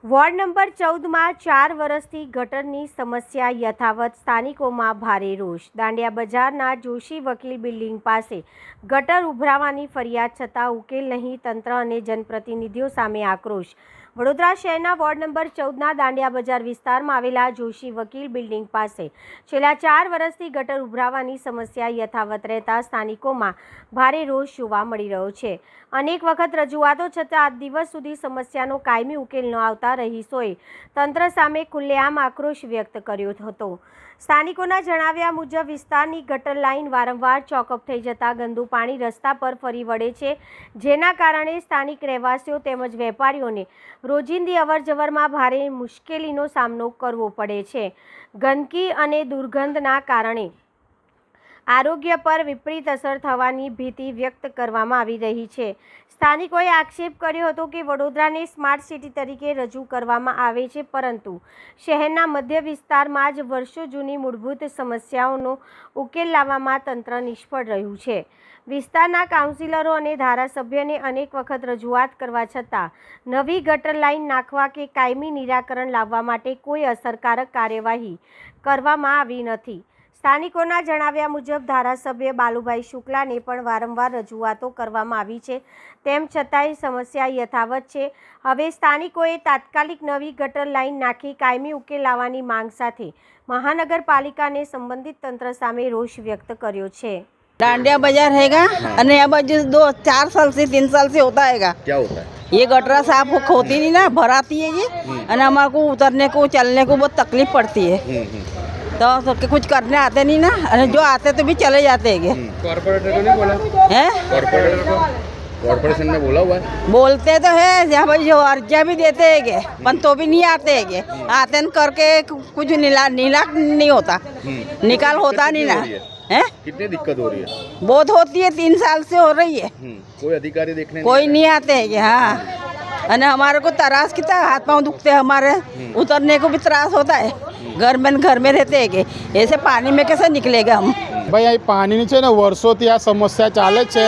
Ward number 14માં 4 વર્ષથી ગટરની સમસ્યા યથાવત, સ્થાનિકોમાં ભારે રોષ। દાંડિયા બજારના જોશી વકીલ બિલ્ડિંગ પાસે ગટર ઉભરાવાની ફરિયાદ છતાં ઉકેલ નહીં, તંત્ર અને જનપ્રતિનિધિઓ સામે આક્રોશ। વડોદરા શહેરના વોર્ડ નંબર 14ના દાંડિયા બજાર વિસ્તારમાં આવેલા જોશી વકીલ બિલ્ડિંગ પાસે છેલ્લા 4 વર્ષથી ગટર ઉભરાવાની સમસ્યા યથાવત રહેતા સ્થાનિકોમાં ભારે રોષ જોવા મળી રહ્યો છે। અનેક વખત રજૂઆતો છતાં આજ દિવસ સુધી સમસ્યાનો કાયમી ઉકેલ ન આવતા રહીશોએ તંત્ર સામે ખુલ્લેઆમ આક્રોશ વ્યક્ત કર્યો હતો। સ્થાનિકોના જણાવ્યા મુજબ વિસ્તારની ગટર લાઇન વારંવાર ચોકઅપ થઈ જતા ગંદુ પાણી રસ્તા પર ફરી વળે છે, જેના કારણે સ્થાનિક રહેવાસીઓ તેમજ વેપારીઓને રોજિંદી અવરજવરમાં ભારે મુશ્કેલીનો સામનો કરવો પડે છે। ગંદકી અને દુર્ગંધના કારણે આરોગ્ય પર વિપરીત અસર થવાની ભીતિ વ્યક્ત કરવામાં આવી રહી છે। સ્થાનિકોએ આક્ષેપ કર્યો હતો કે વડોદરાને સ્માર્ટ સિટી તરીકે રજૂ કરવામાં આવે છે, પરંતુ શહેરના મધ્ય વિસ્તારમાં જ વર્ષો જૂની મૂળભૂત સમસ્યાઓનો ઉકેલ લાવવામાં તંત્ર નિષ્ફળ રહ્યું છે। વિસ્તારના કાઉન્સિલરો અને ધારાસભ્યને અનેક વખત રજૂઆત કરવા છતાં નવી ગટર લાઇન નાખવા કે કાયમી નિરાકરણ લાવવા માટે કોઈ અસરકારક કાર્યવાહી કરવામાં આવી નથી। સ્થાનિકોના જણાવ્યા મુજબ ધારાસભ્ય બાલુભાઈ શુક્લાને પણ વારંવાર રજૂઆતો કરવામાં આવી છે, તેમ છતાંય સમસ્યા યથાવત છે। હવે સ્થાનિકોએ તાત્કાલિક નવી ગટર લાઇન નાખી કાયમી ઉકેલ લાવવાની માંગ સાથે મહાનગરપાલિકાને સંબંધિત તંત્ર સામે રોષ વ્યક્ત કર્યો છે। डांडिया बाजार हैगा અને આ બાજુ 4 साल से 3 साल से होता हैगा। क्या होता है? ये गटरा साफ होती नहीं ना, भराती है ये અને हमारे को उतरने को चलने को बहुत तकलीफ पड़ती है, तो कुछ करने आते नहीं ना, અને जो आते तो भी चले जाते हैं। कॉर्पोरेटर को नहीं बोला हैं? कॉर्पोरेटर को कॉर्पोरेशन ने बोला हुआ है? बोलते तो है, यहाँ पर जो अर्जिया भी देते हैं पर तो भी नहीं आते हैं। आते न करके कुछ निकाल नहीं होता, निकाल होता नहीं ना है। कितनी दिक्कत हो रही है? बहुत होती है, 3 साल से हो रही है। कोई अधिकारी देखने कोई नहीं आते हैं। हाँ, અને हमारे को त्रास कितना, हाथ पाँव दुखते हैं हमारे, उतरने को भी त्रास होता है। घर में रहते हैं कि ऐसे पानी में कैसे निकलेगा हम? ભાઈ અહીં પાણીની છે ને વર્ષોથી આ સમસ્યા ચાલે છે।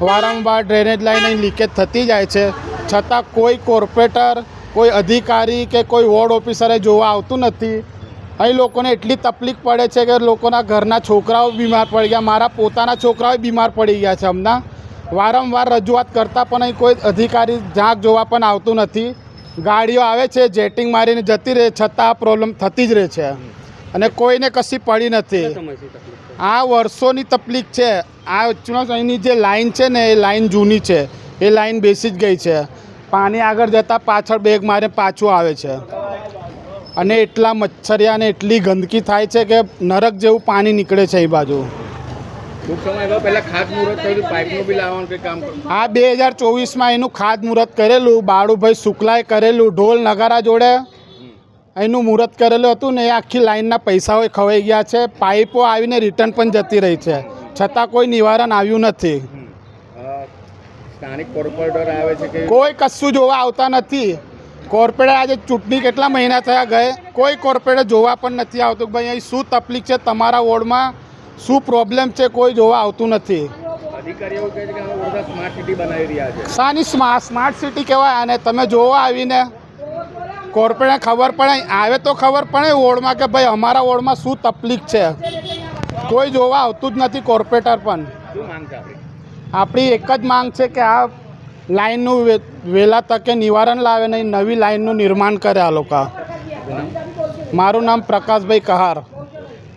વારંવાર ડ્રેનેજ લાઈન અહીં લીકેજ થતી જાય છે, છતાં કોઈ કોર્પોરેટર, કોઈ અધિકારી કે કોઈ વોર્ડ ઓફિસરે જોવા આવતું નથી। અહીં લોકોને એટલી તકલીફ પડે છે કે લોકોના ઘરના છોકરાઓ બીમાર પડી ગયા, મારા પોતાના છોકરાઓ બીમાર પડી ગયા છે હમણાં। વારંવાર રજૂઆત કરતાં પણ અહીં કોઈ અધિકારી ઝાંક જોવા પણ આવતું નથી। ગાડીઓ આવે છે, જેટિંગ મારીને જતી રહે, છતાં આ પ્રોબ્લેમ થતી જ રહે છે અને કોઈને કશી પડી નથી। આ વર્ષોની તકલીફ છે। આ અહીંની જે લાઈન છે ને એ લાઈન જૂની છે, એ લાઈન બેસી જ ગઈ છે। પાણી આગળ જતાં પાછળ બેગ મારે પાછું આવે છે અને એટલા મચ્છરિયા અને એટલી ગંદકી થાય છે કે નરક જેવું પાણી નીકળે છે એ બાજુ। આ 2024માં એનું ખાતમુહૂર્ત કરેલું, બાળુભાઈ શુક્લાએ કરેલું, ઢોલ નગારા જોડે એનું મુહૂર્ત કરેલું હતું ને એ આખી લાઈનના પૈસાઓ ખવાઈ ગયા છે। પાઇપો આવીને રિટર્ન પણ જતી રહી છે, છતાં કોઈ નિવારણ આવ્યું નથી। સ્થાનિક કોર્પોરેટર આવે છે કે કોઈ કશું જોવા આવતા નથી। કોર્પોરેટર આજે ચૂંટણી કેટલા મહિના થયા ગયે, કોઈ કોર્પોરેટર જોવા પણ નથી આવતું કે ભાઈ અહીં શું તકલીફ છે, તમારા વોર્ડમાં શું પ્રોબ્લેમ છે, કોઈ જોવા આવતું નથી। અધિકારીઓ કહે છે કે અમે વડોદરા સ્માર્ટ સિટી બનાવી રહ્યા છે। શાની સ્માર્ટ સિટી કહેવાય અને તમે જોવા આવીને કોર્પોરેટને ખબર પડે, આવે તો ખબર પડે વોર્ડમાં કે ભાઈ અમારા વોર્ડમાં શું તકલીફ છે, કોઈ જોવા આવતું જ નથી કોર્પોરેટર પણ। શું માંગ છે આપણી એક જ માંગ છે કે આ લાઈનનું વહેલા તકે નિવારણ લાવે ને નવી લાઈનનું નિર્માણ કરે આ લોકો। મારું નામ પ્રકાશભાઈ કહાર।